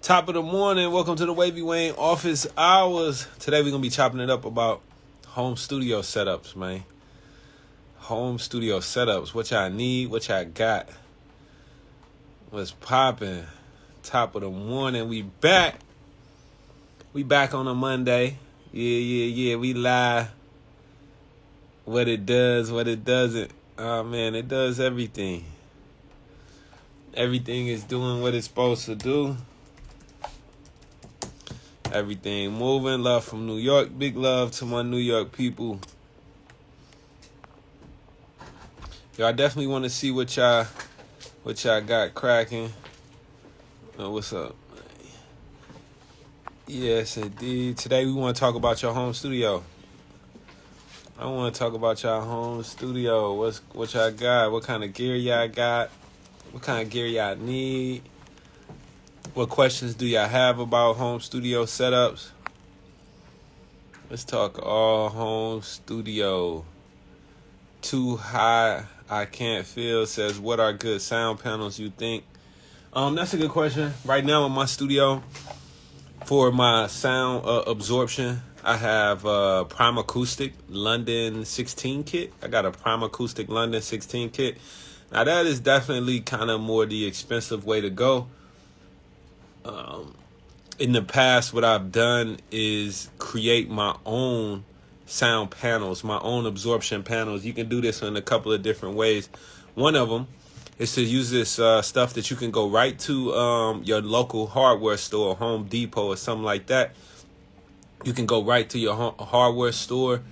Top of the morning. Welcome to the Wavy Wayne office hours. Today we're going to be chopping it up about home studio setups, man. Home studio setups. What y'all need, what y'all got. What's popping? Top of the morning. We back. We back on a Monday. Yeah. We live. What it does, what it doesn't. Oh, man, it does everything. Everything is doing what it's supposed to do. Everything moving. Love from New York. Big love to my New York people. Yo, I definitely want to see what y'all got cracking. What's up? Yes, indeed. Today we want to talk about your home studio. I want to talk about y'all home studio. What y'all got? What kind of gear y'all got? What kind of gear y'all need? What questions do y'all have about home studio setups? Let's talk all home studio. Too high, I can't feel says, what are good sound panels you think? That's a good question. Right now in my studio, for my sound absorption, I have Prime Acoustic London 16 kit. I got a Prime Acoustic London 16 kit. Now that is definitely kind of more the expensive way to go. In the past, what I've done is create my own sound panels, my own absorption panels. You can do this in a couple of different ways. One of them is to use this stuff that you can go right to your local hardware store, Home Depot or something like that. You can go right to your hardware store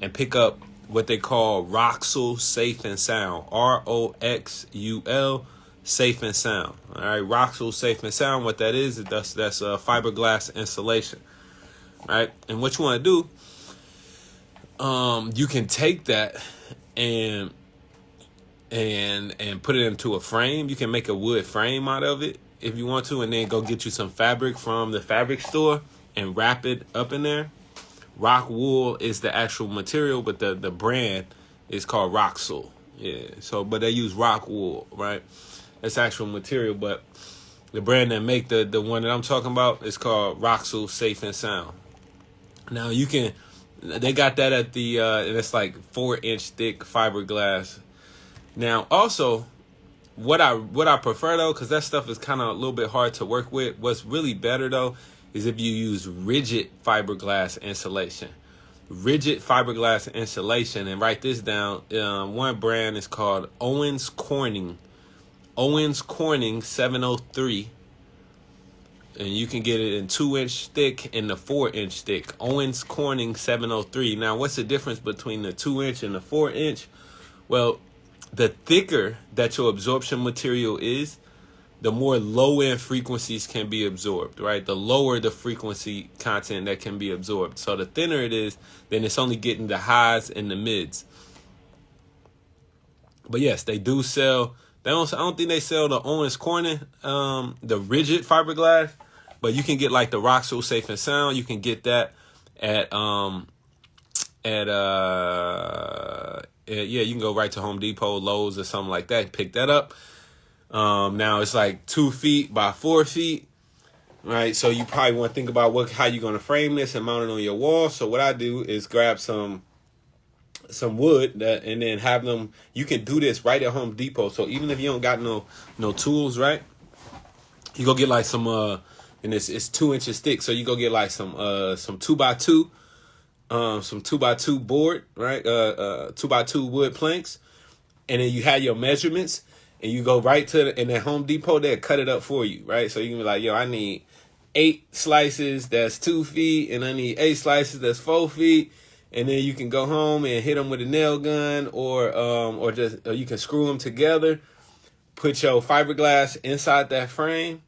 and pick up what they call Roxul Safe and Sound. ROXUL Safe and Sound. All right, Roxul Safe and Sound. What that is, that's fiberglass insulation. All right, and what you want to do, you can take that and put it into a frame. You can make a wood frame out of it if you want to, and then go get you some fabric from the fabric store and wrap it up in there. Rockwool is the actual material, but the brand is called Roxul. Yeah. So, but they use Rockwool, right? It's actual material, but the brand that make the one that I'm talking about is called Roxul Safe and Sound. Now they got that at the and it's like 4-inch thick fiberglass. Now, also, what I prefer though, because that stuff is kind of a little bit hard to work with. What's really better though is if you use rigid fiberglass insulation. Rigid fiberglass insulation, and write this down. One brand is called Owens Corning 703. And you can get it in 2-inch thick and the 4-inch thick. Owens Corning 703. Now, what's the difference between the 2-inch and the 4-inch? Well, the thicker that your absorption material is, the more low-end frequencies can be absorbed, right? The lower the frequency content that can be absorbed. So the thinner it is, then it's only getting the highs and the mids. But yes, they do sell. I don't think they sell the Owens Corning, the rigid fiberglass, but you can get like the Roxul Safe and Sound. You can get that at you can go right to Home Depot, Lowe's, or something like that. Pick that up. Now it's like 2 feet by 4 feet, right? So you probably want to think about how you're going to frame this and mount it on your wall. So what I do is grab some wood and then have them. You can do this right at Home Depot. So even if you don't got no tools, right? You go get like some and it's 2 inches thick. So you go get like some 2x2, some 2x2 board, right? 2x2 wood planks, and then you have your measurements, and you go right to and at Home Depot they'll cut it up for you, right? So you can be like, yo, I need 8 slices that's 2 feet, and I need 8 slices that's 4 feet. And then you can go home and hit them with a nail gun, or you can screw them together, put your fiberglass inside that frame,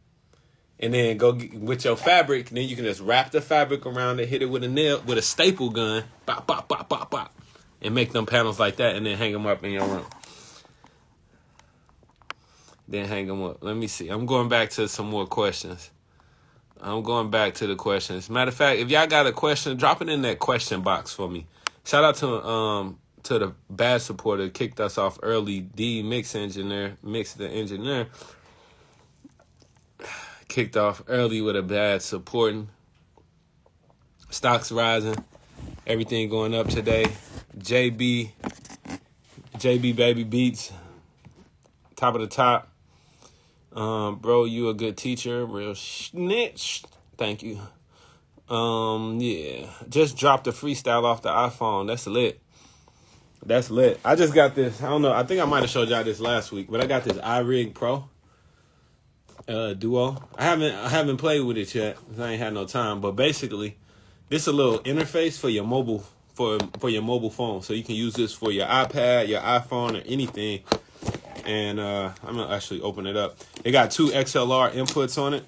and then go with your fabric. Then you can just wrap the fabric around it, hit it with a staple gun, bop, bop, bop, bop, bop, and make them panels like that, and then hang them up in your room. Then hang them up. Let me see. I'm going back to some more questions. Matter of fact, if y'all got a question, drop it in that question box for me. Shout out to the bad supporter, kicked us off early. Mix the engineer. kicked off early with a bad supporting. Stocks rising. Everything going up today. JB Baby Beats. Top of the top. Bro, you a good teacher. Real snitch. Thank you. Yeah. Just dropped a freestyle off the iPhone. That's lit. That's lit. I just got this. I don't know. I think I might have showed y'all this last week, but I got this iRig Pro Duo. I haven't played with it yet. I ain't had no time. But basically, this is a little interface for your mobile for your mobile phone. So you can use this for your iPad, your iPhone, or anything. And I'm gonna actually open it up. It got 2 XLR inputs on it.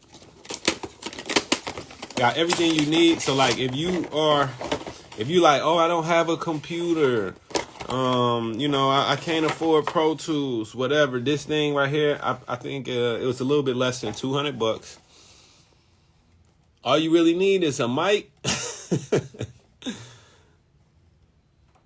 Got everything you need. So like if you like, oh, I don't have a computer, I can't afford Pro Tools, whatever. This thing right here, I think it was a little bit less than $200. All you really need is a mic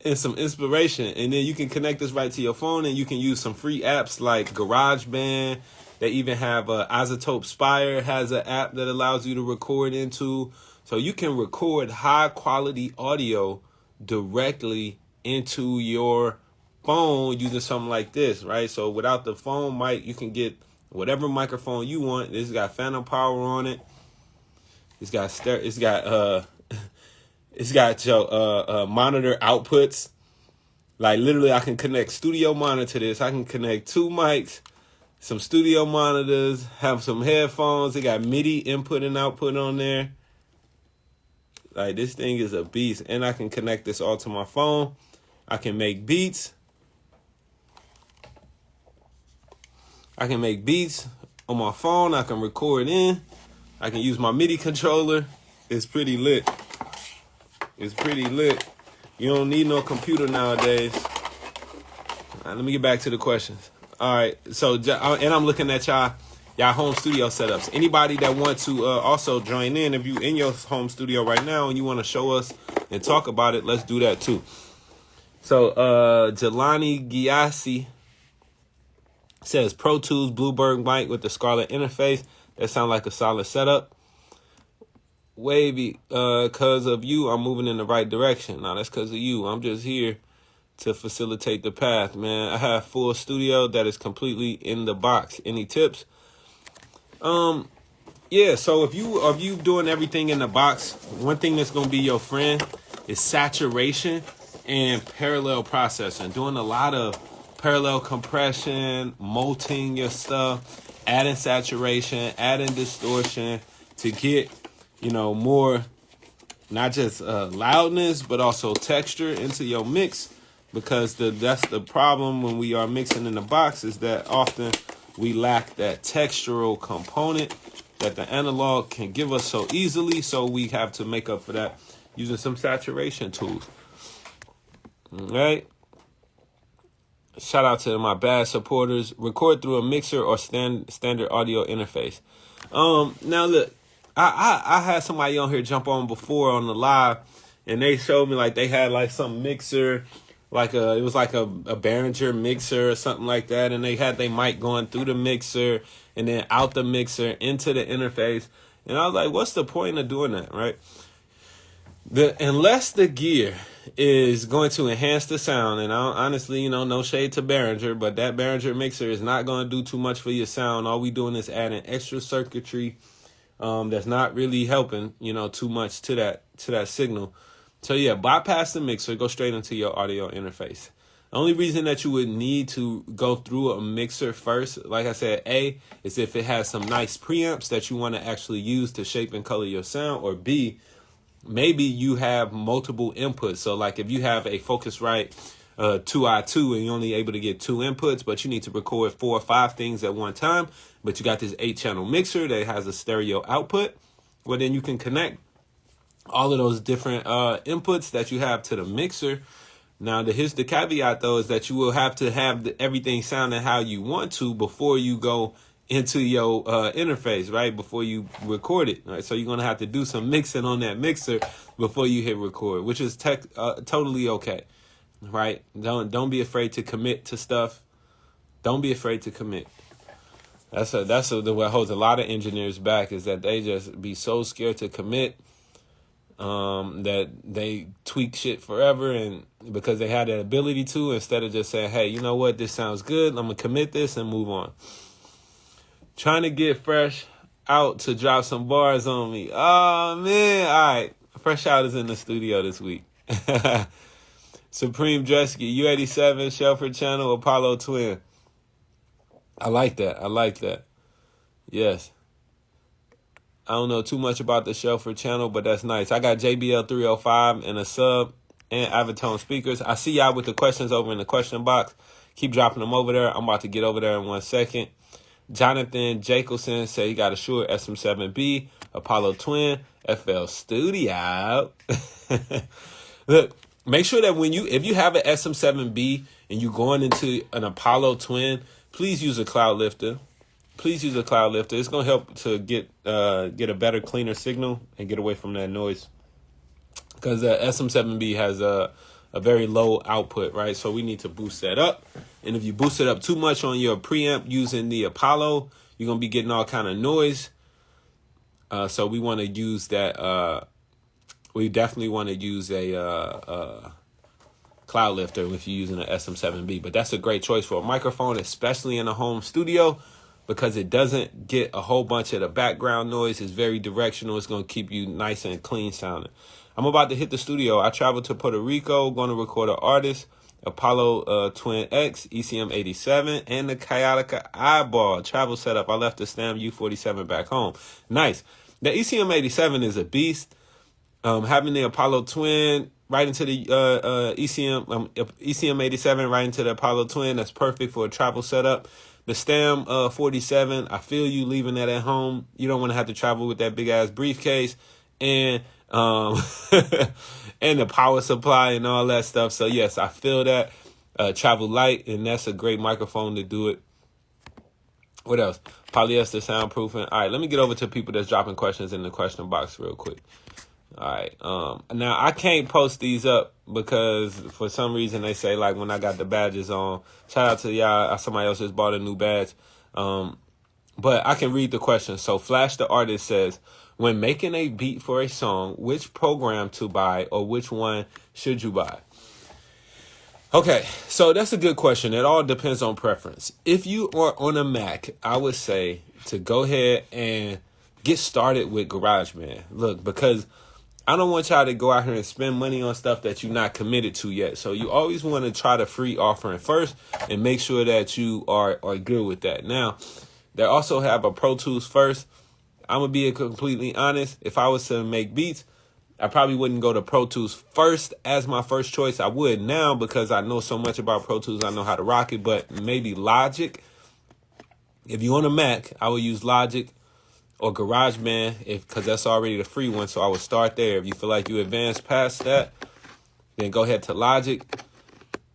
and some inspiration, and then you can connect this right to your phone, and you can use some free apps like GarageBand. They even have Isotope Spire has an app that allows you to record into, so you can record high quality audio directly into your phone using something like this, right? So without the phone mic, you can get whatever microphone you want. This got phantom power on it. It's got your monitor outputs. Like literally, I can connect studio monitor to this. I can connect 2 mics, some studio monitors, have some headphones. It got MIDI input and output on there. Like this thing is a beast, and I can connect this all to my phone. I can make beats. On my phone. I can record in. I can use my MIDI controller. It's pretty lit. You don't need no computer nowadays. All right, let me get back to the questions. All right, so, and I'm looking at y'all home studio setups. Anybody that wants to also join in, if you in your home studio right now and you want to show us and talk about it, let's do that too. So, Jelani Giassi says Pro Tools Bluebird mic with the Scarlett interface. That sounds like a solid setup. Wavy, cause of you, I'm moving in the right direction. Now that's cause of you. I'm just here to facilitate the path, man. I have full studio that is completely in the box. Any tips? Yeah. So if you doing everything in the box, one thing that's gonna be your friend is saturation and parallel processing. Doing a lot of parallel compression, multing your stuff, adding saturation, adding distortion to get more, not just loudness, but also texture into your mix, because that's the problem when we are mixing in the box, is that often we lack that textural component that the analog can give us so easily, so we have to make up for that using some saturation tools. All right? Shout out to my bad supporters. Record through a mixer or standard audio interface. Now look, I had somebody on here jump on before on the live, and they showed me like they had like some mixer, it was like a Behringer mixer or something like that, and they had their mic going through the mixer and then out the mixer into the interface. And I was like, what's the point of doing that, right? Unless the gear is going to enhance the sound, and honestly, no shade to Behringer, but that Behringer mixer is not going to do too much for your sound. All we doing is adding extra circuitry that's not really helping, too much to that signal. So yeah, bypass the mixer, go straight into your audio interface. The only reason that you would need to go through a mixer first, like I said, A, is if it has some nice preamps that you want to actually use to shape and color your sound, or B, maybe you have multiple inputs. So like if you have a Focusrite 2i2 and you're only able to get 2 inputs, but you need to record 4 or 5 things at one time, but you got this 8-channel mixer that has a stereo output, well, then you can connect all of those different inputs that you have to the mixer. Now, here's the caveat, though, is that you will have to have everything sounding how you want to before you go into your interface, right? Before you record it, right? So you're going to have to do some mixing on that mixer before you hit record, which is totally okay, right? Don't be afraid to commit to stuff. Don't be afraid to commit. What holds a lot of engineers back is that they just be so scared to commit, that they tweak shit forever, and because they had the ability to, instead of just saying, hey, you know what, this sounds good, I'm gonna commit this and move on. Trying to get Fresh Out to drop some bars on me. Oh man, all right, Fresh Out is in the studio this week. Supreme Dresky, U87, Shelford Channel, Apollo Twin. I like that. Yes. I don't know too much about the Shelford channel, but that's nice. I got JBL 305 and a sub and Avatone speakers. I see y'all with the questions over in the question box. Keep dropping them over there. I'm about to get over there in 1 second. Jonathan Jacobson said he got a Shure SM7B, Apollo Twin, FL Studio. Look, make sure that if you have an SM7B and you're going into an Apollo Twin, please use a cloud lifter. It's going to help to get a better, cleaner signal and get away from that noise. Because the SM7B has a very low output, right? So we need to boost that up. And if you boost it up too much on your preamp using the Apollo, you're going to be getting all kind of noise. So we want to use that. We definitely want to use a cloud lifter if you're using an SM7B. But that's a great choice for a microphone, especially in a home studio, because it doesn't get a whole bunch of the background noise. It's very directional. It's going to keep you nice and clean sounding. I'm about to hit the studio. I traveled to Puerto Rico, going to record an artist, Apollo Twin X, ECM 87, and the Kyodica Eyeball travel setup. I left the Stam U47 back home. Nice. The ECM 87 is a beast. Having the Apollo Twin right into the ECM 87 right into the Apollo Twin, that's perfect for a travel setup. The Stam 47, I feel you leaving that at home. You don't want to have to travel with that big ass briefcase and and the power supply and all that stuff. So yes, I feel that. Travel light, and that's a great microphone to do it. What else? Polyester soundproofing. All right, let me get over to people that's dropping questions in the question box real quick. All right. Now I can't post these up because for some reason they say like when I got the badges on. Shout out to y'all. Somebody else just bought a new badge. But I can read the question. So Flash the Artist says, when making a beat for a song, which program to buy or which one should you buy? Okay, so that's a good question. It all depends on preference. If you are on a Mac, I would say to go ahead and get started with GarageBand. Look, because I don't want y'all to go out here and spend money on stuff that you're not committed to yet. So you always want to try the free offering first and make sure that you are good with that. Now, they also have a Pro Tools first. I'm going to be completely honest. If I was to make beats, I probably wouldn't go to Pro Tools first as my first choice. I would now because I know so much about Pro Tools. I know how to rock it, but maybe Logic. If you're on a Mac, I would use Logic or GarageBand because that's already the free one. So I would start there. If you feel like you advance past that, then go ahead to Logic.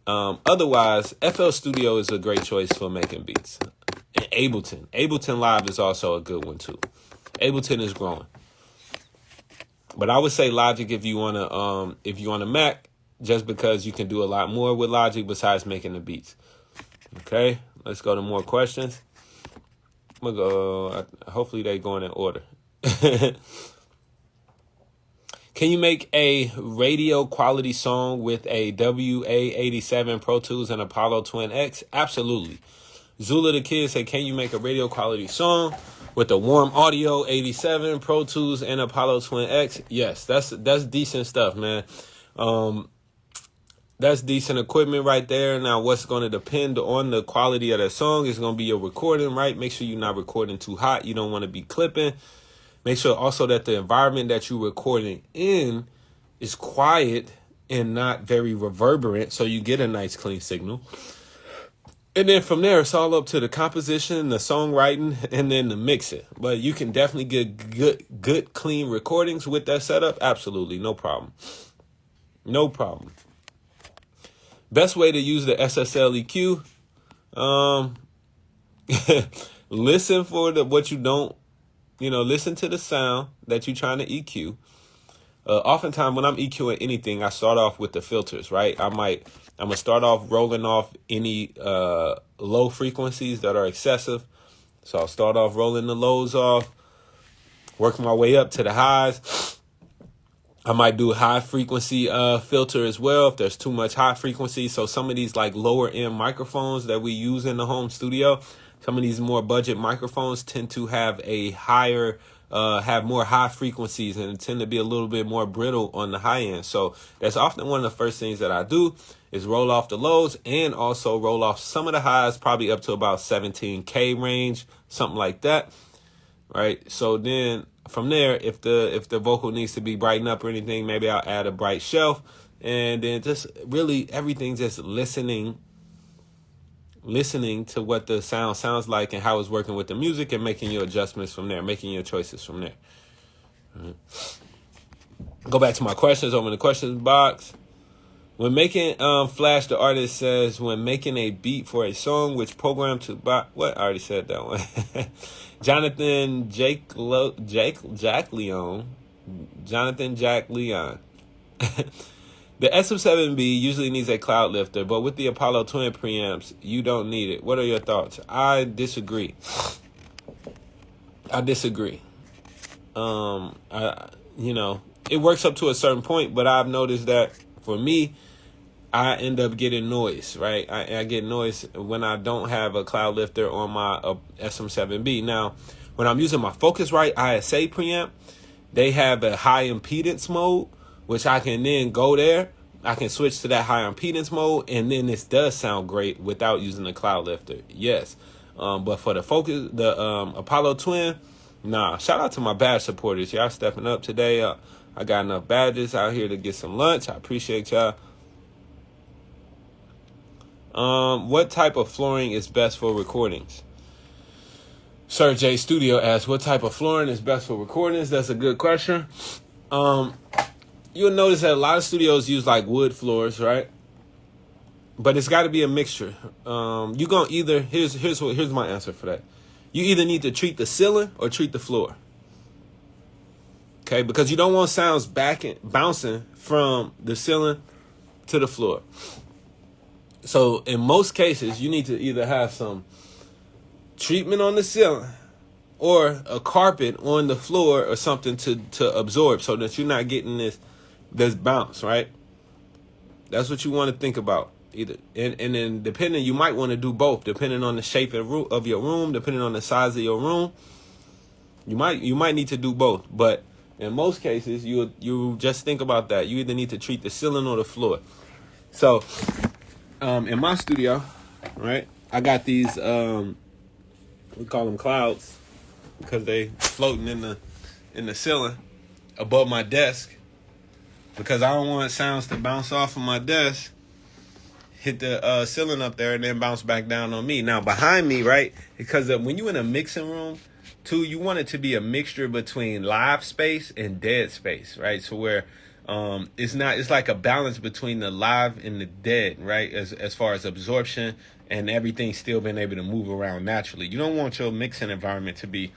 Otherwise, FL Studio is a great choice for making beats. And Ableton Live is also a good one too. Ableton is growing. But I would say Logic if you want a Mac, just because you can do a lot more with Logic besides making the beats. Okay, let's go to more questions. I'm gonna go. Hopefully they going in order. Can you make a radio quality song with a WA87 Pro Tools and Apollo Twin X? Absolutely. Zula the Kid said, can you make a radio quality song with a Warm Audio 87 Pro Tools and Apollo Twin X? Yes, that's decent stuff, man. That's decent equipment right there. Now, what's going to depend on the quality of that song is going to be your recording, right? Make sure you're not recording too hot. You don't want to be clipping. Make sure also that the environment that you're recording in is quiet and not very reverberant, so you get a nice clean signal. And then from there, it's all up to the composition, the songwriting, and then the mixing. But you can definitely get good, clean recordings with that setup. Absolutely, no problem. No problem. Best way to use the SSL EQ, listen for what you don't, listen to the sound that you're trying to EQ. Oftentimes when I'm EQing anything, I start off with the filters, right? I'm going to start off rolling off any low frequencies that are excessive. So I'll start off rolling the lows off, work my way up to the highs. I might do high frequency filter as well if there's too much high frequency. So some of these like lower end microphones that we use in the home studio, some of these more budget microphones tend to have a higher, have more high frequencies and tend to be a little bit more brittle on the high end. So that's often one of the first things that I do is roll off the lows and also roll off some of the highs, probably up to about 17K range, something like that. Right. So then from there, if the vocal needs to be brightened up or anything, maybe I'll add a bright shelf, and then just really everything just listening to what the sound sounds like and how it's working with the music and making your adjustments from there, making your choices from there. Right. Go back to my questions over in the questions box. When making Flash, the artist says, when making a beat for a song, which program to buy? What? I already said that one. Jonathan Jack Leon. The SM7B usually needs a cloud lifter, but with the Apollo Twin preamps, you don't need it. What are your thoughts? I disagree. It works up to a certain point, but I've noticed that for me, I end up getting noise, right? I get noise when I don't have a cloud lifter on my SM7B. Now, when I'm using my Focusrite ISA preamp, they have a high impedance mode, which I can then go there. I can switch to that high impedance mode, and then this does sound great without using the cloud lifter. Yes. But for the Apollo Twin, nah. Shout out to my badge supporters. Y'all stepping up today. I got enough badges out here to get some lunch. I appreciate y'all. What type of flooring is best for recordings? Sir J Studio asks, what type of flooring is best for recordings? That's a good question. You'll notice that a lot of studios use like wood floors, right? But it's got to be a mixture. You gonna either here's my answer for that. You either need to treat the ceiling or treat the floor. Okay, because you don't want sounds bouncing from the ceiling to the floor. So in most cases, you need to either have some treatment on the ceiling or a carpet on the floor or something to absorb so that you're not getting this bounce, right? That's what you want to think about. Either and then depending, you might want to do both, depending on the shape of your room, depending on the size of your room. You might need to do both, but in most cases, you just think about that. You either need to treat the ceiling or the floor. So in my studio, right, I got these we call them clouds because they floating in the ceiling above my desk, because I don't want sounds to bounce off of my desk, hit the ceiling up there, and then bounce back down on me. Now behind me, right, because when you're in a mixing room too, you want it to be a mixture between live space and dead space, right? So where it's like a balance between the live and the dead, right? As far as absorption and everything still being able to move around naturally. You don't want your mixing environment to be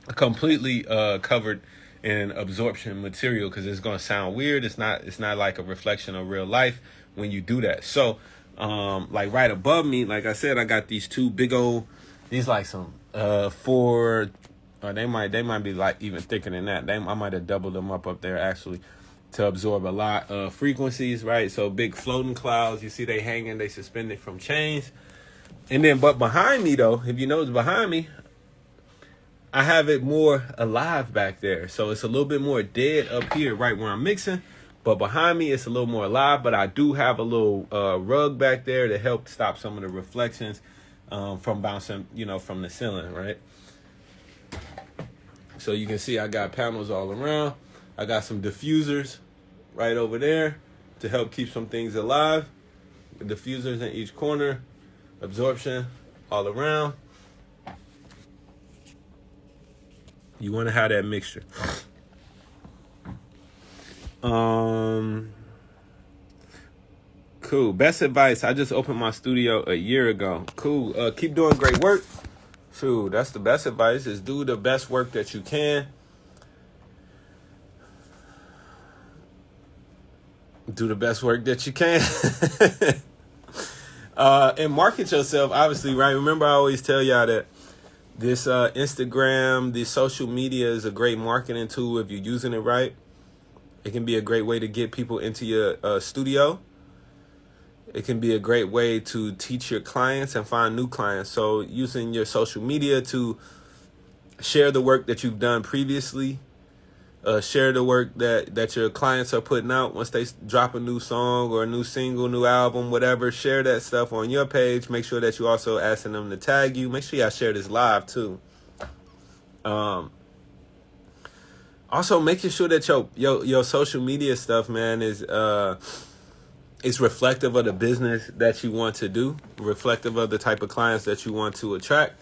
completely covered in absorption material, because it's going to sound weird. It's not like a reflection of real life when you do that. So like right above me, like I said, I got these two big old, these like some 4, or they might be like even thicker than that. I might have doubled them up there actually to absorb a lot of frequencies, right? So big floating clouds. You see they hanging, they suspended from chains. And then, but behind me though, if you notice behind me, I have it more alive back there. So it's a little bit more dead up here, right where I'm mixing. But behind me, it's a little more alive. But I do have a little rug back there to help stop some of the reflections from bouncing, from the ceiling, right? So you can see I got panels all around. I got some diffusers right over there to help keep some things alive. Diffusers in each corner, absorption all around. You want to have that mixture. Cool. Best advice. I just opened my studio a year ago. Cool. Keep doing great work. True. That's the best advice, is do the best work that you can. Do the best work that you can. And market yourself, obviously, right? Remember, I always tell y'all that This Instagram, the social media is a great marketing tool if you're using it right. It can be a great way to get people into your studio. It can be a great way to teach your clients and find new clients. So using your social media to share the work that you've done previously, share the work that your clients are putting out once they drop a new song or a new single, new album, whatever. Share that stuff on your page. Make sure that you also asking them to tag you. Make sure y'all share this live too. Also making sure that your social media stuff, man, is reflective of the business that you want to do, reflective of the type of clients that you want to attract.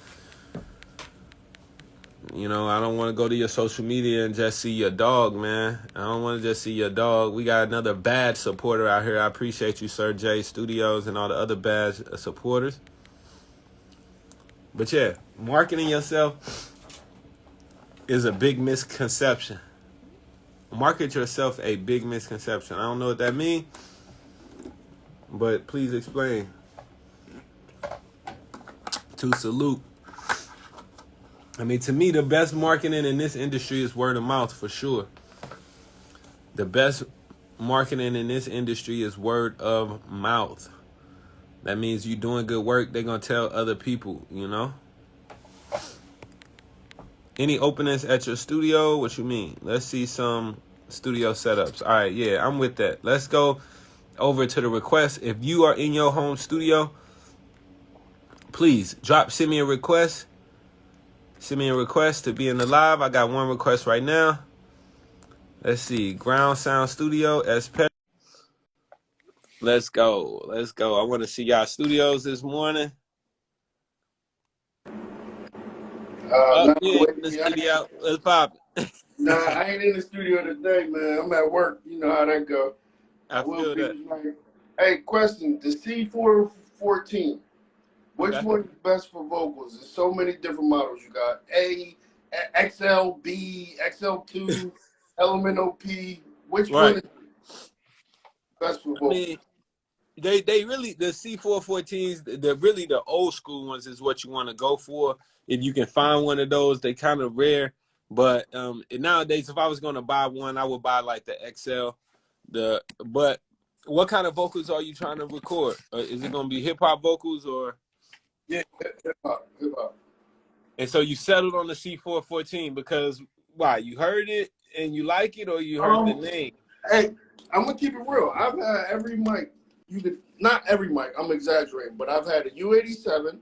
You know, I don't want to go to your social media and just see your dog, man. I don't want to just see your dog. We got another bad supporter out here. I appreciate you, Sir J Studios, and all the other bad supporters. But yeah, marketing yourself is a big misconception. Market yourself a big misconception. I don't know what that means, but please explain. To salute. I mean, to me, the best marketing in this industry is word of mouth for sure. The best marketing in this industry is word of mouth. That means you doing good work, they're going to tell other people, you know? Any openings at your studio? What you mean? Let's see some studio setups. All right, yeah, I'm with that. Let's go over to the request. If you are in your home studio, please send me a request. Send me a request to be in the live. I got one request right now. Let's see. Ground Sound Studio, SP. Let's go. Let's go. I want to see y'all studios this morning. Nah, Yeah, in the studio. Let's pop. Nah, I ain't in the studio today, man. I'm at work. You know how that go. I will feel be that. tonight. Hey, question. The C414. Which Okay. one is best for vocals? There's so many different models. You got A, XL, B, XL2, Element OP. Which one Right. is best for I vocals? mean, they really, the C414s, the really the old school ones is what you want to go for. If you can find one of those, they kind of rare. But nowadays, if I was going to buy one, I would buy like the XL. But what kind of vocals are you trying to record? Is it going to be hip hop vocals or? Yeah, hip hop, hip hop. And so you settled on the C414 because why? You heard it and you like it, or you heard the Um, name? hey, I'm gonna keep it real. I've had every mic. You could not every mic. I'm exaggerating, but I've had a U87.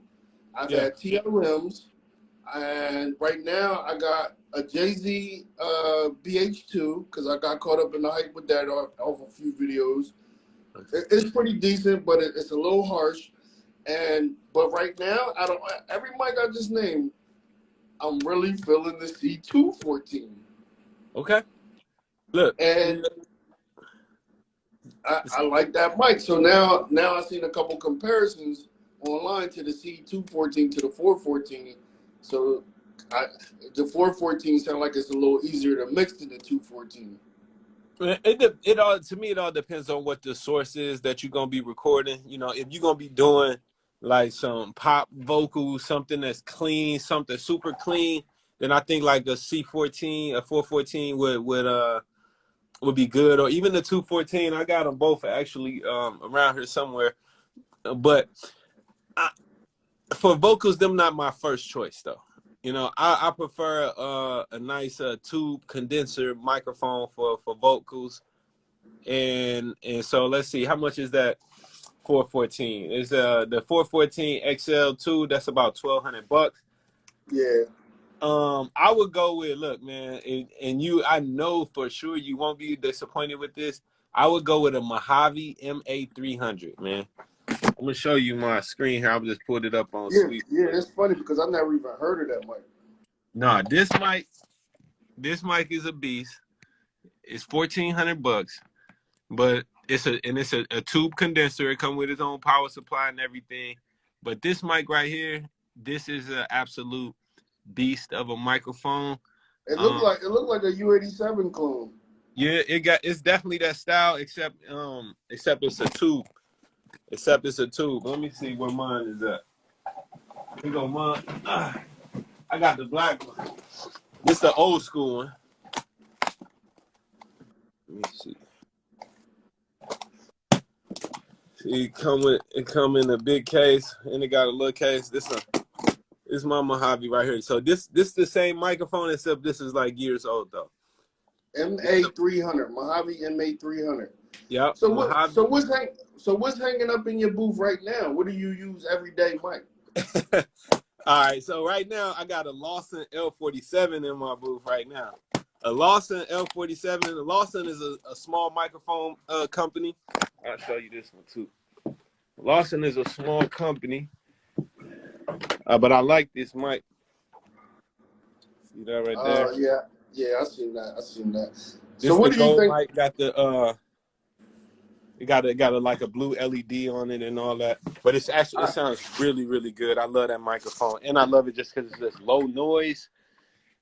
I've Yeah. had TLMs. And right now, I got a Jay-Z BH2 because I got caught up in the hype with that off a few videos. It's pretty decent, but it's a little harsh. But right now, I don't. Every mic I just named, I'm really feeling the C214. Okay. Look. And I like that mic. So now I've seen a couple comparisons online to the C214 to the 414. So the 414 sound like it's a little easier to mix than the 214. It all, to me, it all depends on what the source is that you're gonna be recording. You know, if you're gonna be doing like some pop vocals, something that's clean, something super clean, then I think like a C14, a 414 would be good, or even the 214. I got them both actually around here somewhere, but for vocals, them not my first choice though. You know, I prefer a nice tube condenser microphone for vocals. And so let's see, how much is that 414? Is the 414 XL2, that's about $1,200. Yeah. I would go with, look, man, and I know for sure you won't be disappointed with this. I would go with a Mojave MA300, man. I'm gonna show you my screen here. I'll just put it up on Sweep. Yeah, it's funny because I never even heard of that mic. Nah, this mic is a beast. It's $1,400, but it's a tube condenser. It comes with its own power supply and everything. But this mic right here, this is an absolute beast of a microphone. It looked like a U87 clone. Yeah, it's definitely that style, except it's a tube. Except it's a tube. Let me see where mine is at. Here go mine. I I got the black one. This is the old school one. Let me see. See, it come in a big case, and it got a little case. This my Mojave right here. So this the same microphone, except this is like years old though. MA300, Mojave MA300. Yep. So Mojave. what's hanging up in your booth right now? What do you use every day, Mike? All right. So right now I got a Lawson L47 in my booth right now. A Lawson L47. Lawson is a small microphone company. I'll show you this one too. Lawson is a small company, but I like this mic. See that right there? Yeah, I seen that. This So what the do you gold think? mic got the it got a like a blue LED on it and all that. But it's actually it sounds really, really good. I love that microphone. And I love it just because it's just low noise.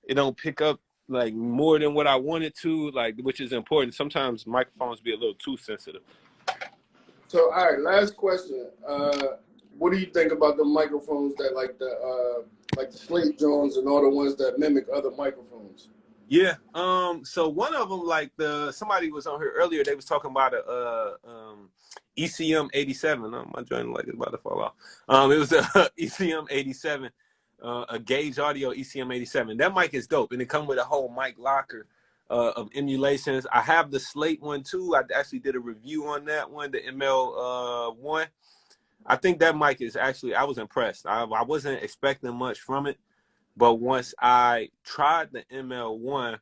It don't pick up like more than what I want it to, like, which is important. Sometimes microphones be a little too sensitive. So all right, last question. What do you think about the microphones that like the Slate Jones and all the ones that mimic other microphones? Yeah. So one of them, like somebody was on here earlier. They was talking about a ECM 87. My joint like it's about to fall off. It was a ECM 87, a Gauge Audio ECM 87. That mic is dope, and it come with a whole mic locker of emulations. I have the Slate one too. I actually did a review on that one, the ML one. I think that mic is actually. I was impressed. I wasn't expecting much from it. But once I tried the ML1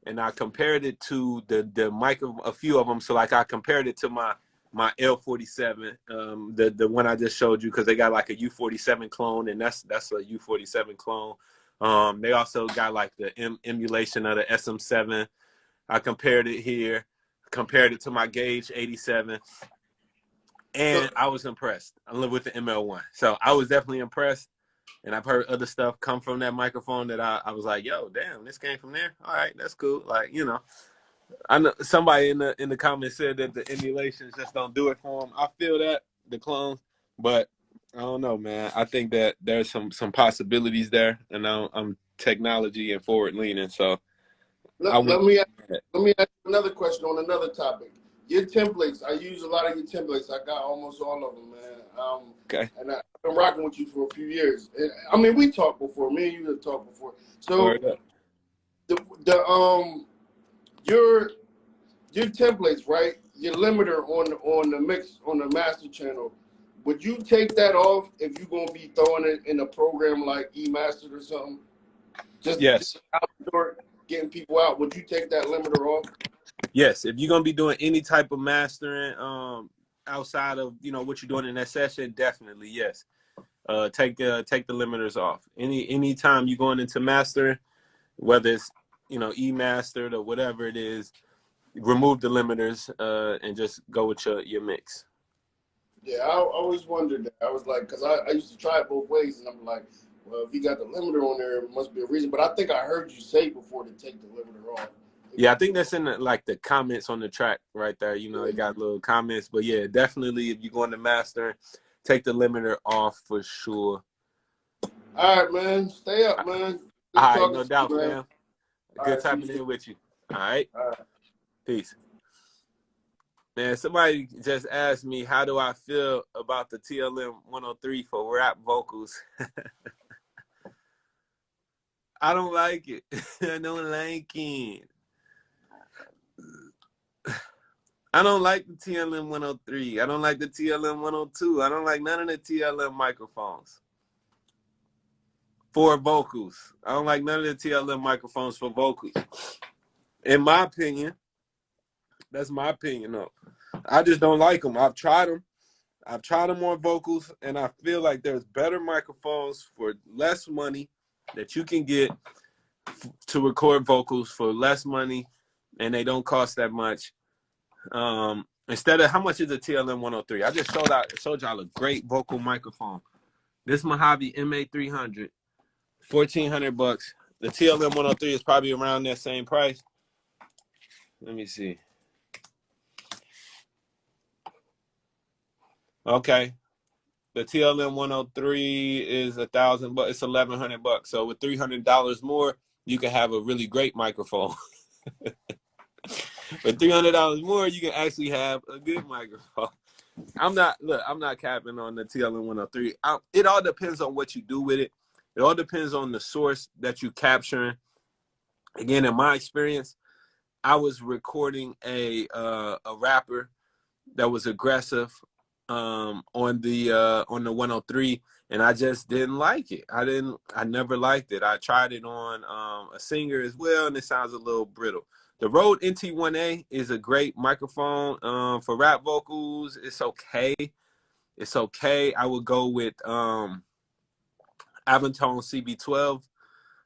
and I compared it to the mic of a few of them, so like I compared it to my L47, the one I just showed you, because they got like a U47 clone, and that's a U47 clone. They also got like the emulation of the SM7. I compared it here, compared it to my Gauge 87, and I was impressed. I live with the ML1, so I was definitely impressed. And I've heard other stuff come from that microphone that I was like, yo, damn, this came from there. All right, that's cool. Like, you know, I know somebody in the comments said that the emulations just don't do it for them. I feel that, the clones, but I don't know, man. I think that there's some possibilities there, and I'm technology and forward leaning. So Let me ask you another question on another topic. Your templates, I use a lot of your templates. I got almost all of them, man. Okay. And I've been rocking with you for a few years. And, I mean, we talked before. Me and you have talked before. So your templates, right? Your limiter on the mix on the master channel. Would you take that off if you're gonna be throwing it in a program like eMastered or something? Yes. Outdoor, getting people out. Would you take that limiter off? Yes. If you're gonna be doing any type of mastering, outside of what you're doing in that session, definitely yes. Take the limiters off. Any time you're going into mastering, whether it's e-mastered or whatever it is, remove the limiters and just go with your mix. Yeah, I always wondered that. I was like, because I used to try it both ways, and I'm like, well, if you got the limiter on there, it must be a reason. But I think I heard you say before to take the limiter off. Yeah, I think that's in the comments on the track right there. It got little comments. But yeah, definitely if you're going to master, take the limiter off for sure. All right, man. Stay up, man. All right, no doubt, fam. Good tapping in with you. All right. Peace. Man, somebody just asked me, how do I feel about the TLM 103 for rap vocals? I don't like it. I don't like it. I don't like the TLM 103. I don't like the TLM 102. I don't like none of the TLM microphones for vocals. I don't like none of the TLM microphones for vocals. In my opinion, that's my opinion, though. I just don't like them. I've tried them. I've tried them on vocals, and I feel like there's better microphones for less money that you can get to record vocals for less money, and they don't cost that much. Instead of, how much is a TLM 103? I just showed y'all a great vocal microphone. This Mojave MA300, $1,400. The TLM 103 is probably around that same price. Let me see. Okay. The TLM 103 is $1,000, but it's $1,100. So with $300 more, you can have a really great microphone. For $300 more, you can actually have a good microphone. I'm not capping on the TLM 103. It all depends on what you do with it. It all depends on the source that you're capturing. Again, in my experience, I was recording a rapper that was aggressive on the 103, and I just didn't like it. I never liked it. I tried it on a singer as well, and it sounds a little brittle. The Rode NT1A is a great microphone for rap vocals. It's okay. It's okay. I would go with Avantone CB12.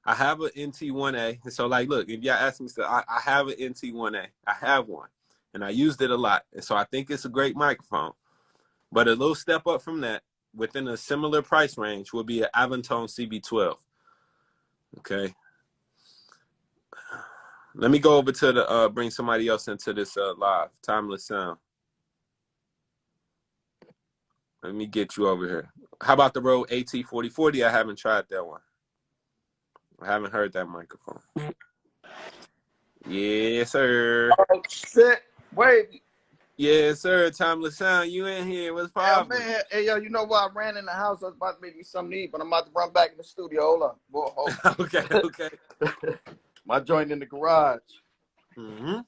I have an NT1A. And so, like, look, if y'all ask me, I have an NT1A. I have one. And I used it a lot. And so I think it's a great microphone. But a little step up from that, within a similar price range, would be an Avantone CB12. Okay. Let me go over to the bring somebody else into this live. Timeless Sound. Let me get you over here. How about the Rode AT4040? I haven't tried that one. I haven't heard that microphone. Yes, sir. Oh, shit. Wavy. Yes, sir. Timeless Sound. You in here. What's poppin'? Man, hey, yo, you know what? I ran in the house. I was about to make me something to eat, but I'm about to run back in the studio. Hold up. Whoa, hold. Okay. My joint in the garage. Mm-hmm.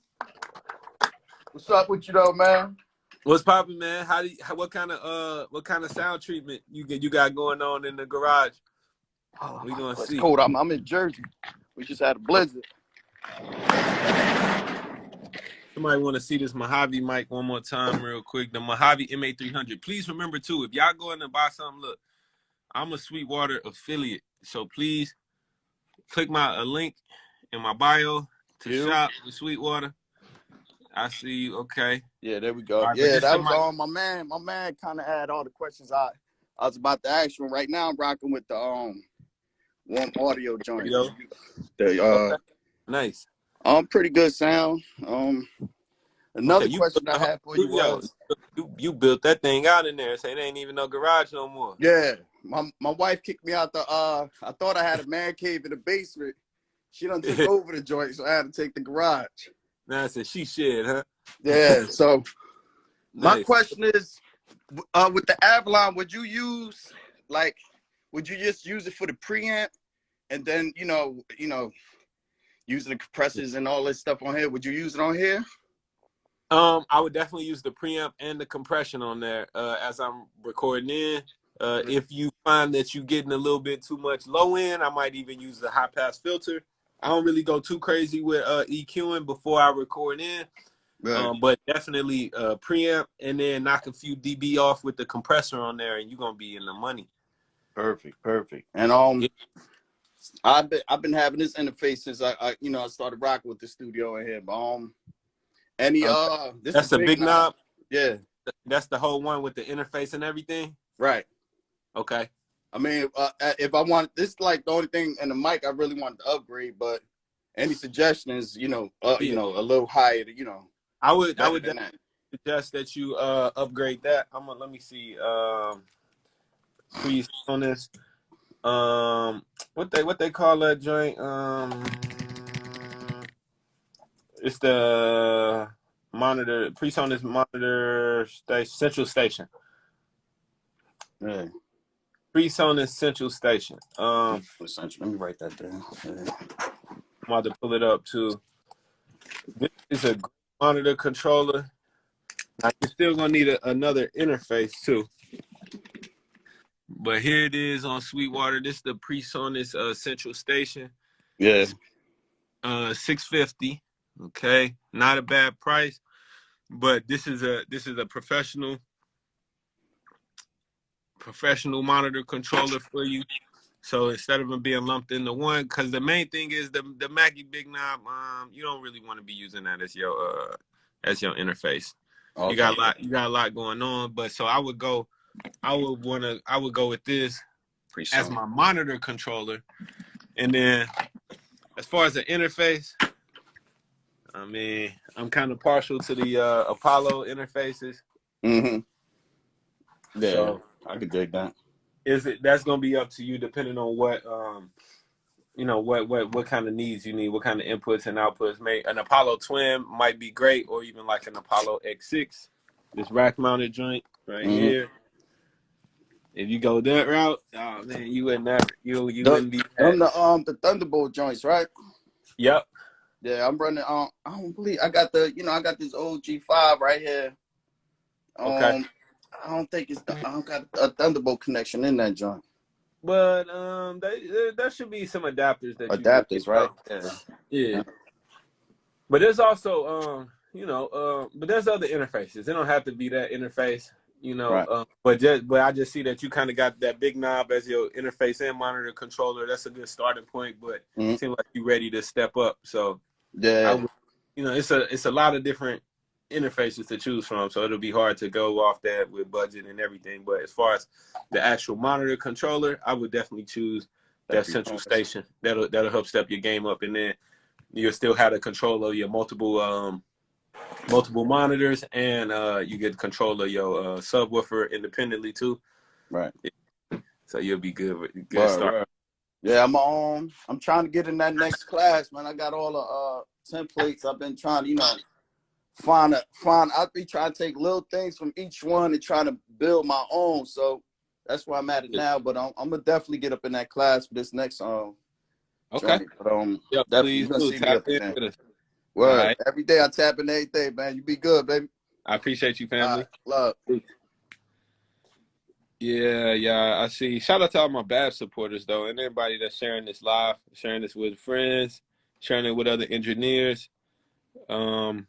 What's up with you, though, man? What's poppin', man? What kind of sound treatment you got going on in the garage? Oh, We gonna see. It's cold. I'm in Jersey. We just had a blizzard. Somebody want to see this Mojave mic one more time real quick. The Mojave MA300. Please remember, too, if y'all going to buy something, look, I'm a Sweetwater affiliate. So please click my link in my bio to shop with Sweetwater. I see you. Okay. Yeah, there we go. Right, yeah, that was all my man. My man kind of had all the questions I was about to ask you. Right now, I'm rocking with the Warm Audio joint. Okay. Nice. Pretty good sound. Another question I had for you was, you built that thing out in there. So it ain't even no garage no more. Yeah, my wife kicked me out the. I thought I had a man cave in the basement. She done took over the joint, so I had to take the garage. Now I said she shared, huh? Yeah. So my nice. question is, with the Avalon, would you just use it for the preamp, and then using the compressors and all this stuff on here? Would you use it on here? I would definitely use the preamp and the compression on there as I'm recording in. If you find that you're getting a little bit too much low end, I might even use the high pass filter. I don't really go too crazy with EQing before I record in, but definitely preamp and then knock a few dB off with the compressor on there, and you're gonna be in the money. Perfect. And I've been having this interface since I started rocking with the studio in here. But this that's the big knob. Yeah, that's the whole one with the interface and everything. Right. Okay. I mean, if I want this, is like the only thing in the mic I really want to upgrade. But any suggestions, a little higher, I would suggest that you upgrade that. Let me see. Please on this. What they call that joint? It's the monitor, PreSonus monitor station, central station. Yeah. PreSonus central station. Let me write that down. Yeah. I'm about to pull it up too. This is a monitor controller. Now, you're still gonna need another interface too. But here it is on Sweetwater. This is the PreSonus central station. Yeah. $650. Okay, not a bad price, but this is a professional monitor controller for you. So instead of them being lumped into one, because the main thing is the Mackie Big Knob, you don't really want to be using that as your interface. Okay. You got a lot going on, but so I would go with this as my monitor controller, and then as far as the interface, I mean, I'm kind of partial to the Apollo interfaces. Mm-hmm. Yeah. So I could dig that. That's gonna be up to you depending on what you know what kind of needs you need, what kind of inputs and outputs. An Apollo Twin might be great, or even like an Apollo X6, this rack mounted joint right here. If you go that route, oh man, you wouldn't wouldn't be them the Thunderbolt joints, right? Yep. Yeah, I'm running. I don't believe I got I got this old G5 right here. Okay. I don't think I don't got a Thunderbolt connection in that joint. But there should be some adapters that you can get, right? Yeah. But there's also but there's other interfaces. It don't have to be that interface, Right. But I just see that you kind of got that big knob as your interface and monitor controller. That's a good starting point, but it seems like you're ready to step up. So yeah, it's a lot of different interfaces to choose from, so it'll be hard to go off that with budget and everything. But as far as the actual monitor controller, I would definitely choose that central station. That'll help step your game up, and then you'll still have the control of your multiple monitors, and you get control of your subwoofer independently too. Right. So you'll be good. Start. Right. Yeah, I'm trying to get in that next class, man. I got all the templates. I've been trying to, I've been trying to take little things from each one and try to build my own. So that's where I'm at it now. But I'm gonna definitely get up in that class for this next Okay. Journey. But definitely you gonna see me up in there. Word. Right. Every day I tap in everything, man. You be good, baby. I appreciate you, family. Love. Yeah, I see. Shout out to all my BAV supporters, though, and everybody that's sharing this live, sharing this with friends, sharing it with other engineers. I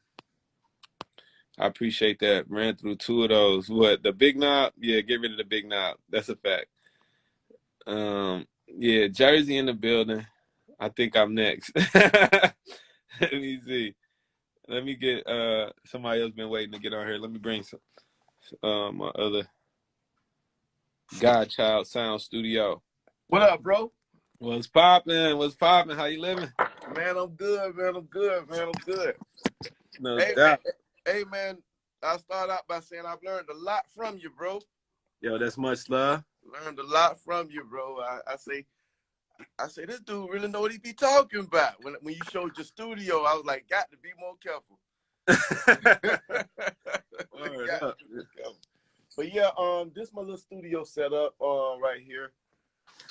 appreciate that. Ran through two of those. What, the big knob? Yeah, get rid of the big knob. That's a fact. Yeah, Jersey in the building. I think I'm next. Let me see. Let me get somebody else been waiting to get on here. Let me bring some my other Godchild Sound Studio. What up, bro? What's poppin'? What's poppin'? How you living? Man, I'm good, man. I'm good. No doubt. Hey, man, I'll start out by saying I've learned a lot from you, bro. Yo, that's much love. Learned a lot from you, bro. I say this dude really know what he be talking about. When you showed your studio, I was like, got to be more careful. But yeah, this my little studio setup right here.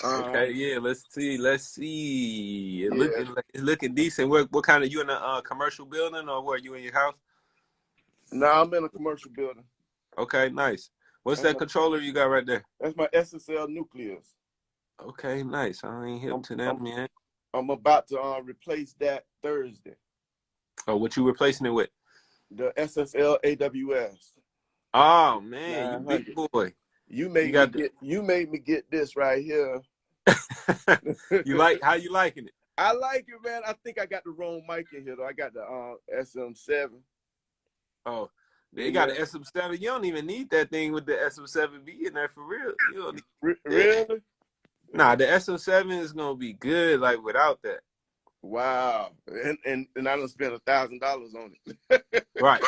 Okay, yeah, let's see. It's looking decent. What kind of, you in a commercial building, or where you in your house? No, I'm in a commercial building. Okay, nice. What's that controller you got right there? That's my SSL Nucleus. Okay, nice. I ain't hip to that, man. I'm about to replace that Thursday. Oh, what you replacing it with? The SSL AWS. Oh man, you big boy. You made me get this right here. How you liking it? I like it, man. I think I got the wrong mic in here though. I got the SM7. Oh, they got an SM7. You don't even need that thing with the SM7B in there for real. You don't need Really? Nah, the SM7 is gonna be good like without that. Wow. And I done spent $1,000 on it. Right.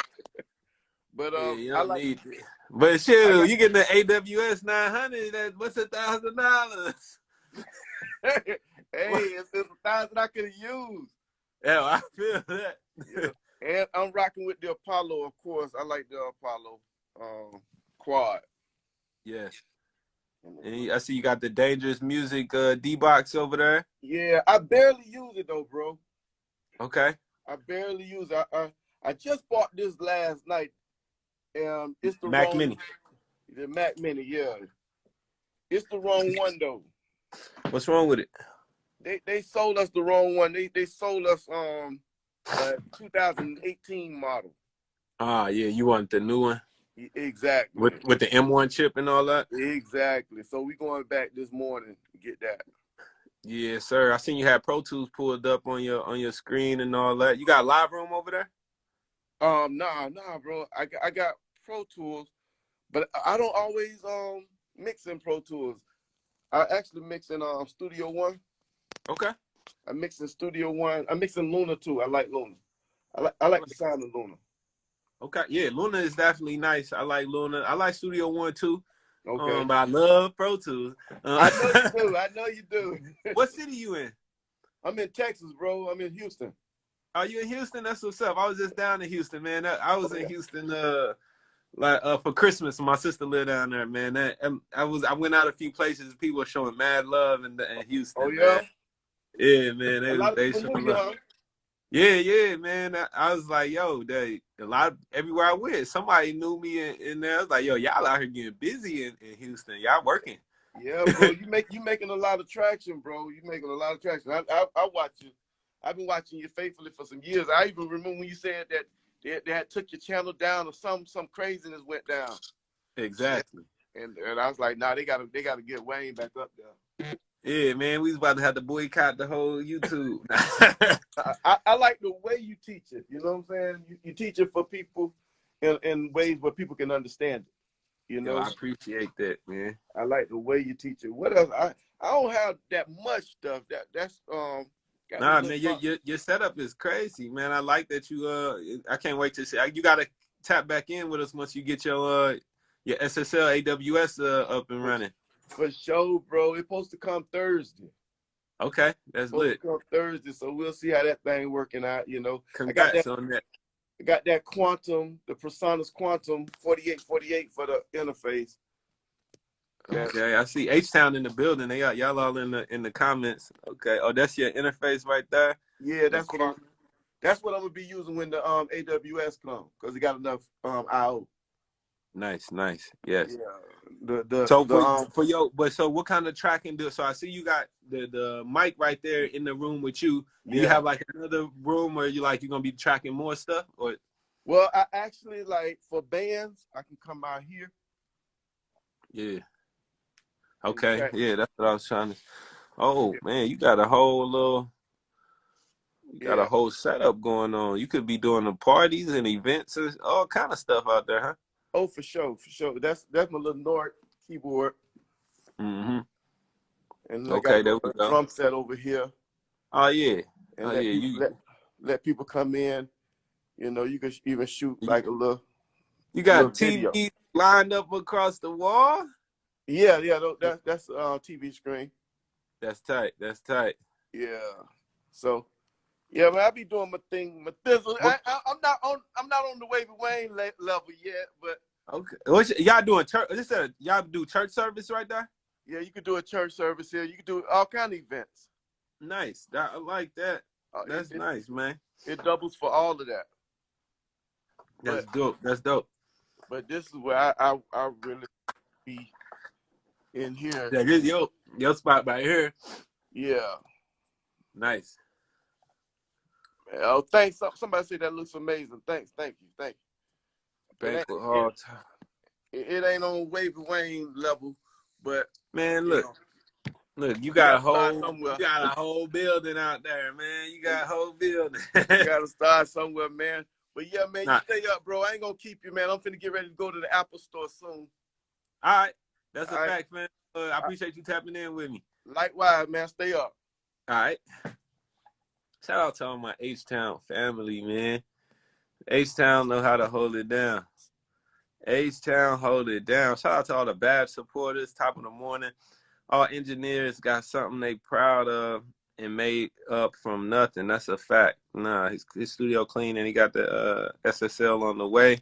But you don't need it. But shit, you get the AWS 900. What's $1,000? Hey, it's $1,000 I could have used. Yeah, I feel that. Yeah. And I'm rocking with the Apollo, of course. I like the Apollo quad. Yes. And I see you got the Dangerous Music D-Box over there. Yeah, I barely use it though, bro. Okay. I barely use it. I just bought this last night. It's the Mac Mini. The Mac Mini, yeah. It's the wrong one though. What's wrong with it? They sold us the wrong one. They sold us 2018 model. Ah, yeah, you want the new one? Exactly. With the M1 chip and all that? Exactly. So we going back this morning to get that. Yeah, sir. I seen you had Pro Tools pulled up on your screen and all that. You got Live Room over there? Nah, bro. I got Pro Tools, but I don't always mix in Pro Tools. I actually mix in Studio One. Okay. I mix in Studio One. I mix in Luna too. I like Luna. I like the sound of Luna. Okay, yeah, Luna is definitely nice. I like Luna. I like Studio One too. Okay. But I love Pro Tools. I know you do. I know you do. What city you in? I'm in Texas, bro. I'm in Houston. Are you in Houston? That's what's up. I was just down in Houston, man. I was Oh, in yeah. Houston for Christmas. My sister lived down there, man. I went out a few places. People were showing mad love in Oh, Houston, man. yeah. Yeah, man. A lot of They people showing knew you, love. huh? Yeah, man. I was like, yo, everywhere I went, somebody knew me in there. I was like, yo, y'all out here getting busy in Houston. Y'all working. Yeah, bro. You making a lot of traction, bro. You making a lot of traction. I watch you. I've been watching you faithfully for some years. I even remember when you said that they had took your channel down or some craziness went down. Exactly. And I was like, nah, they gotta get Wayne back up there. Yeah, man. We was about to have to boycott the whole YouTube. I like the way you teach it. You know what I'm saying? You teach it for people in ways where people can understand it. You Yo, know, I appreciate that, man. I like the way you teach it. What else? I don't have that much stuff. That's got me Nah, little man, your setup is crazy, man. I like that you I can't wait to see. You gotta tap back in with us once you get your SSL AWS up and running. for sure, bro. It's supposed to come Thursday. Okay, that's Supposed to lit. come Thursday, so we'll see how that thing working out. You know, Congrats on that. I got that quantum, the Personas Quantum 4848 for the interface. Okay, I see H-Town in the building. They got y'all all in the comments. Okay. Oh, that's your interface right there. Yeah, that's what I'm gonna be using when the AWS comes, because it got enough IO. Nice. Yes. Yeah. So so what kind of tracking do? So I see you got the mic right there in the room with you. Do you have like another room where you're gonna be tracking more stuff? Or Well, I actually, like, for bands, I can come out here. yeah. Okay. Yeah, that's what I was trying to. Oh man, you got a whole setup going on. You could be doing the parties and events and all kind of stuff out there, huh? Oh, for sure. That's my little Nord keyboard. Mm-hmm. And I got Okay, there we a go. drum set over here. Oh yeah. And let people come in. You know, you can even shoot like a little. You got video. TV lined up across the wall. Yeah. That's TV screen. That's tight. Yeah. So, yeah, man, I be doing my thing, my thizzle. I'm not on the Wavy Wayne level yet, but okay. Y'all doing church? Y'all do church service right there? yeah, you could do a church service here. You could do all kind of events. Nice. I like that. That's nice, man. It doubles for all of that. That's dope. But this is where I really be in here. Yeah, this your spot right here. Yeah. Nice. Oh, thanks. Somebody said that looks amazing. Thank you. It ain't on Wavy Wayne level, but man, look, you got a whole building out there, man. You got a whole building. You gotta start somewhere, man. But yeah, man, you stay up, bro. I ain't gonna keep you, man. I'm finna get ready to go to the Apple store soon. All right, that's a fact, man. I appreciate you tapping in with me. Likewise, man. Stay up. All right. Shout out to all my H-Town family, man. H-Town know how to hold it down. H-Town hold it down. Shout out to all the BAB supporters, top of the morning. All engineers got something they proud of and made up from nothing. That's a fact. Nah, his studio clean and he got the SSL on the way.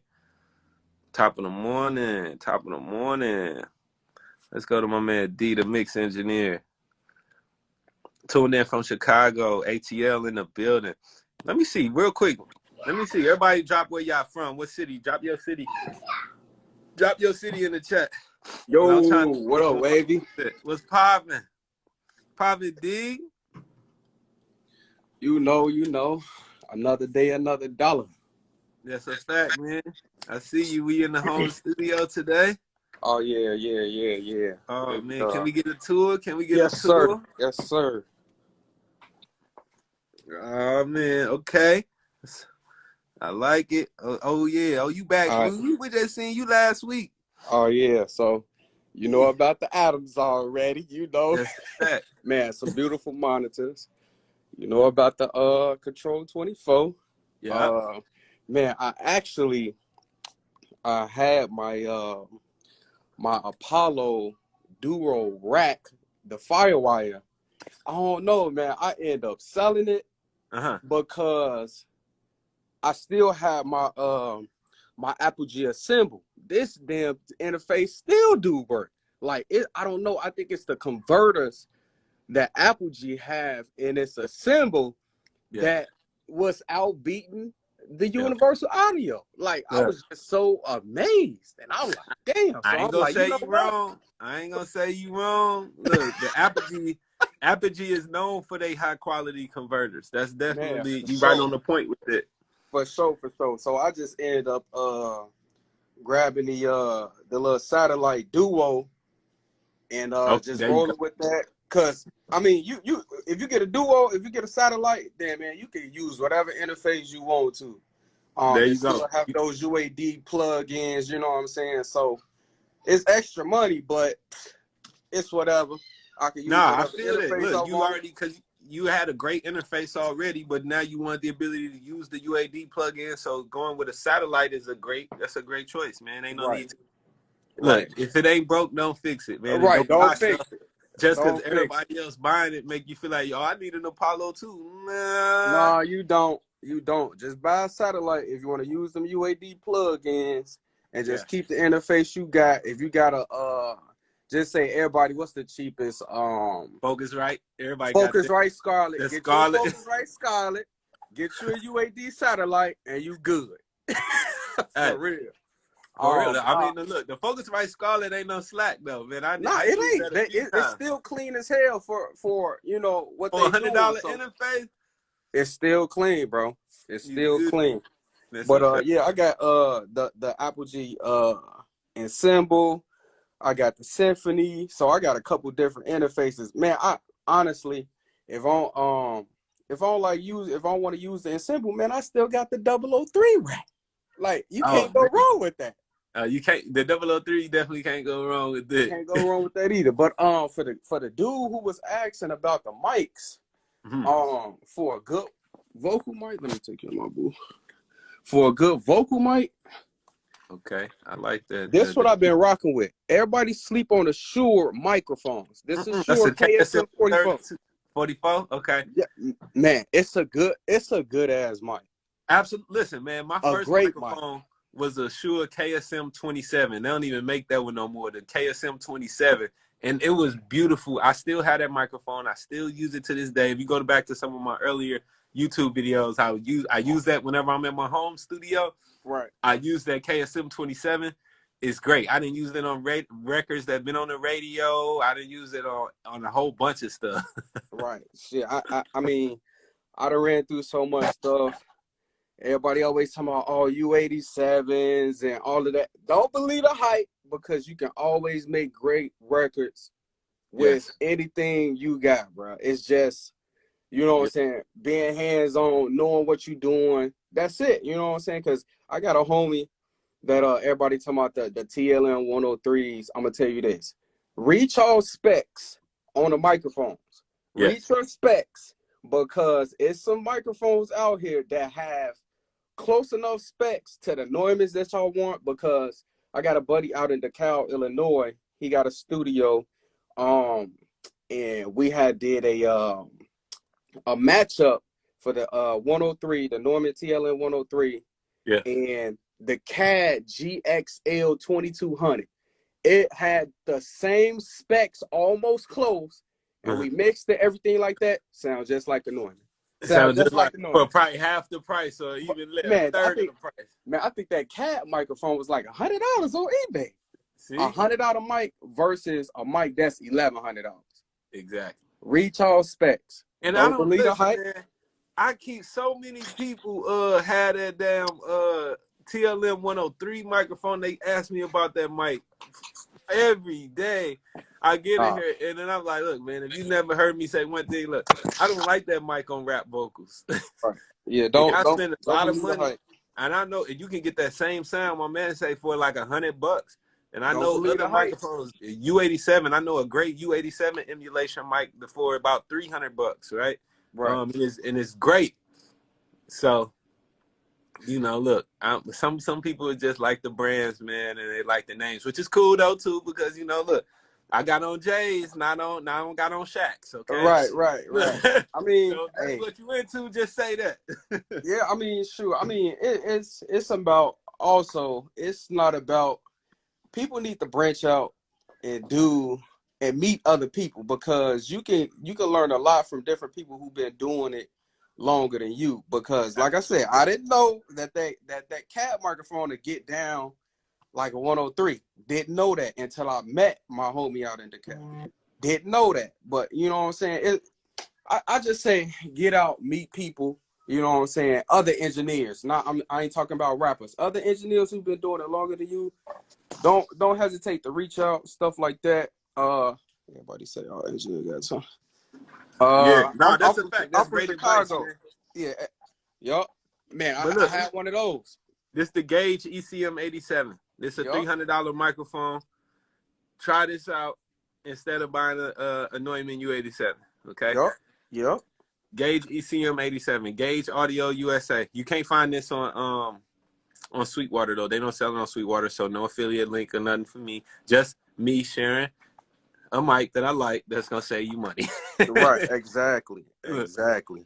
Top of the morning. Let's go to my man D, the mix engineer. Tuned in from Chicago, ATL in the building. Let me see, real quick. Everybody drop where y'all from. What city? Drop your city. Drop your city in the chat. Yo, what up, Wavy? What's poppin'? Poppin' D? You know. Another day, another dollar. That's a fact, man. I see you. We in the home studio today. Oh, yeah. Oh, man. Can we get a tour? Yes, sir. Yes, sir. Oh, man. Okay. I like it. Oh yeah. Oh, you back? Right. We just seen you last week. Oh, yeah. So, you know about the atoms already. You know. That's that. Man, some beautiful monitors. You know about the Control 24. Yeah. Man, I actually had my my Apollo Duro rack, the Firewire. I don't know, man. I end up selling it because I still have my my Apogee Assemble. This damn interface still do work. Like it, I don't know. I think it's the converters that Apogee have in its Assemble that was outbeating the universal audio. Like I was just so amazed, and I was like, "Damn!" So I ain't I'm gonna like, say you know you what? wrong. I ain't gonna say you wrong. Look, the Apogee is known for their high quality converters. That's Man, definitely for you right on sure, the point with it. for sure, for sure. So I just ended up grabbing the little satellite duo and Oh, just there you go. rolling with that. Cause I mean, you if you get a duo, if you get a satellite, then man, you can use whatever interface you want to. There And you go. still have those UAD plugins, you know what I'm saying? So it's extra money, but it's whatever. I can use Nah, I whatever feel that. interface Look, I you want. already because you had a great interface already, but now you want the ability to use the UAD plugin. So going with a satellite is that's a great choice, man. Ain't no Right, need to right, look. If it ain't broke, don't fix it, man. And right. don't Don't buy fix stuff it. just because Don't fix it. everybody else buying it make you feel like, oh, I need an Apollo too. Nah. No, you don't. You don't. Just buy a satellite if you want to use them UAD plugins and Yeah. just keep the interface you got. If you got a just say everybody, what's the cheapest? Focusright. Everybody got Focusrite Scarlet. the Get you a Scarlet. Focusrite Scarlet. Get you a UAD satellite, and you good. Hey, For real. for real. I mean, look, the Focusrite Scarlet ain't no slack though, man. Nah, I it used ain't. that a few It's times. still clean as hell for you know what For they doing. $100 So interface, it's still clean, bro. It's you still good. clean. That's a But fact. yeah, I got the Apogee Ensemble. I got the Symphony. So I got a couple different interfaces. Man, I honestly, if I don't like use if I want to use the Ensemble, man, I still got the 003 rack. Like you Oh can't go man. wrong with that. You can't the 003 definitely can't go wrong with it. Can't go wrong with that either. But for the dude who was asking about the mics, for a good vocal mic, let me take you my boo. For a good vocal mic, Okay. I like that. this what I've been rocking with. Everybody sleep on the Shure microphones. This is That's Shure a KSM KSM 44. 44. Okay. Yeah, man, it's a good ass mic. Absolutely. Listen, man, my A first great mic. microphone was a Shure KSM 27. They don't even make that one no more. The KSM 27. And it was beautiful. I still have that microphone. I still use it to this day. If you go back to some of my earlier YouTube videos, I use that whenever I'm in my home studio. Right. I use that KSM 27. It's great. I didn't use it on records that been on the radio. I didn't use it on a whole bunch of stuff. Right. Shit. I mean, I done ran through so much stuff. Everybody always talking about all U87s and all of that. Don't believe the hype because you can always make great records with anything you got, bro. It's just, you know what I'm saying, being hands-on, knowing what you're doing. That's it. You know what I'm saying? Because I got a homie that everybody talking about the TLM 103s. I'm going to tell you this. Reach all specs on the microphones. Reach your specs because it's some microphones out here that have close enough specs to the Neumanns that y'all want, because I got a buddy out in DeKalb, Illinois. He got a studio, and we had did a matchup for the 103, the Neumann TLN 103, and the CAD GXL 2200. It had the same specs, almost close, and we mixed it, everything like that. Sounds just like the Neumann. Sounds just like the Neumann. For probably half the price or even less, Man, a third of the price. Man, I think that CAD microphone was like $100 on eBay. See? $100 mic versus a mic that's $1,100. Exactly. Reach all specs. And Don't I don't believe the listen, hype. man. I keep so many people had that damn TLM 103 microphone. They ask me about that mic every day. I get in here and then I'm like, look, man, if you never heard me say one thing, look, I don't like that mic on rap vocals. Right. Yeah, don't spend a lot of believe the money, hype. and I know you can get that same sound, my man say, for like $100. And I Don't know believe other the hype. microphones, U87. I know a great U87 emulation mic for about $300, right? Right. And it's great. So You know, look, some people just like the brands, man, and they like the names, which is cool though too, because you know, look, I got on J's, not on, now I don't got on Shaqs, okay? Right, right, Look, right. I mean, so if that's hey, what you into, just say that. yeah, I mean, sure. I mean, it's about also. It's not about people need to branch out and do and meet other people because you can learn a lot from different people who've been doing it longer than you. Because like I said, I didn't know that that cab microphone to get down like a 103. Didn't know that until I met my homie out in the cab. Didn't know that, but you know what I'm saying. I just say get out, meet people. You know what I'm saying? Other engineers. I ain't talking about rappers. Other engineers who've been doing it longer than you. Don't hesitate to reach out, stuff like that. Everybody say all engineers got some. Yeah, no, I'm that's a from fact. I'm That's from great advice, Chicago. man. Yeah, yup. Man, But I look, had one of those. this the Gauge ECM 87. This is a Yup, $300 microphone. Try this out instead of buying a Neumann U87. Okay, yup, yup. Gauge ECM 87. Gauge Audio USA. You can't find this on Sweetwater though. They don't sell it on Sweetwater, so no affiliate link or nothing for me. Just me sharing a mic that I like that's gonna save you money. Right, exactly, Look, exactly.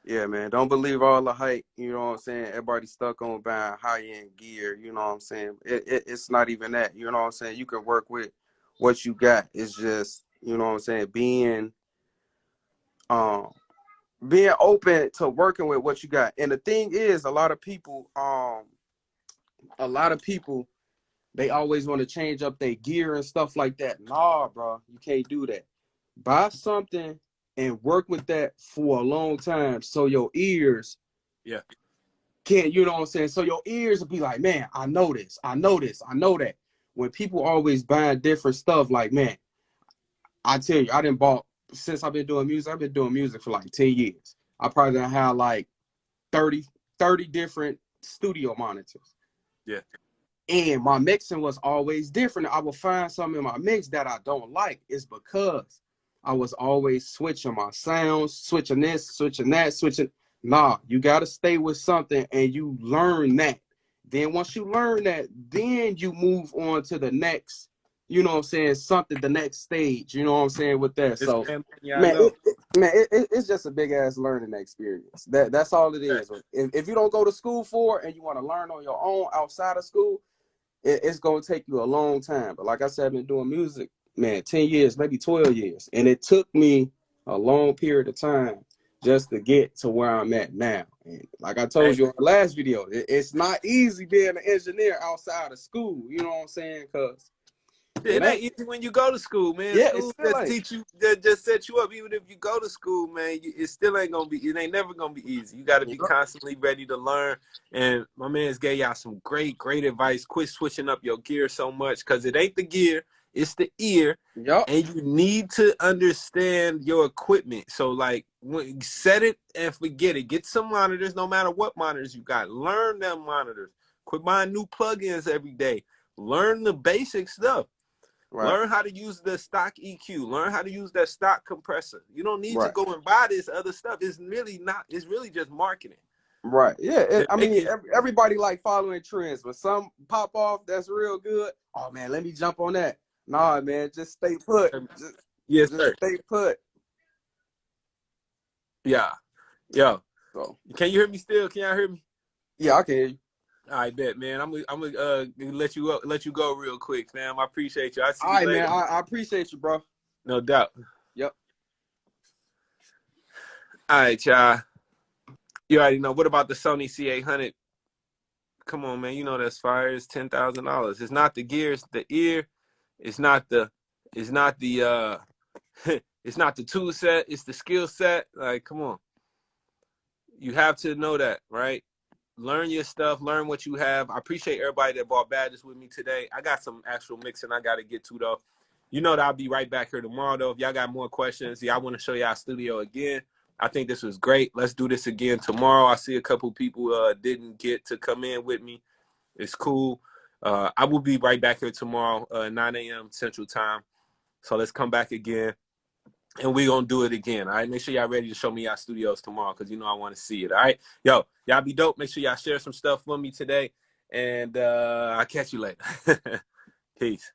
Yeah, man. Don't believe all the hype. You know what I'm saying? Everybody stuck on buying high-end gear. You know what I'm saying? It's not even that. You know what I'm saying? You can work with what you got. It's just, you know what I'm saying, um being open to working with what you got. And the thing is, a lot of people they always want to change up their gear and stuff like that. Nah, bro, you can't do that. Buy something and work with that for a long time so your ears yeah, can't, you know what I'm saying? So your ears will be like, man, I know this, I know this, I know that. When people always buying different stuff, like, man, I tell you, I didn't bought since I've been doing music for like 10 years. I probably done had like 30, 30 different studio monitors. yeah. And my mixing was always different. I would find something in my mix that I don't like. It's because I was always switching my sounds, switching this, switching that, switching. Nah, you got to stay with something and you learn that. Then once you learn that, then you move on to the next, you know what I'm saying, something, the next stage, you know what I'm saying, with that. This So, man, yeah, I man, know. it's just a big ass learning experience. That's all it Okay. is. If you don't go to school for it and you want to learn on your own outside of school, it's gonna take you a long time. But like I said, I've been doing music, man, 10 years, maybe 12 years. And it took me a long period of time just to get to where I'm at now. And like I told Hey, you in the last video, it's not easy being an engineer outside of school. You know what I'm saying? Cause it it ain't ain't, easy when you go to school, man. yeah, it School still just ain't. teach you, just set you up. Even if you go to school, man, it still ain't gonna be. It ain't never gonna be easy. You got to be Yup, constantly ready to learn. And my man's gave y'all some great advice. Quit switching up your gear so much because it ain't the gear, it's the ear, yup, and you need to understand your equipment. So like, when set it and forget it. Get some monitors, no matter what monitors you got. Learn them monitors. Quit buying new plugins every day. Learn the basic stuff. right, Learn how to use the stock EQ. Learn how to use that stock compressor. You don't need to right. go and buy this other stuff. It's really not. It's really just marketing. Right. Yeah. They're I mean, making everybody like following trends, but some pop off that's real good. Oh man, let me jump on that. Nah, man, just stay put. yes, Just sir. stay put. Yeah, yo. So Can you hear me still? Can y'all hear me? yeah, I can hear you. I bet, man. I'm gonna let you go real quick, fam. I appreciate you. I see All you right, man. later. I appreciate you, bro. No doubt. Yep. All right, y'all. You already know. What about the Sony C800? Come on, man. You know that's fire. It's $10,000. It's not the gear. It's the ear. It's not the. It's not the. It's not the tool set. It's the skill set. Like, come on. You have to know that, right? Learn your stuff. Learn what you have. I appreciate everybody that bought badges with me today. I got some actual mixing I got to get to, though. You know that I'll be right back here tomorrow, though. If y'all got more questions, I want to show y'all studio again. I think this was great. Let's do this again tomorrow. I see a couple people didn't get to come in with me. It's cool. I will be right back here tomorrow, 9 a.m. Central Time. So let's come back again. and we gonna do it again. All right, make sure y'all ready to show me y'all studios tomorrow, because you know I want to see it. All right, yo, y'all be dope. Make sure y'all share some stuff with me today, and I'll catch you later. Peace.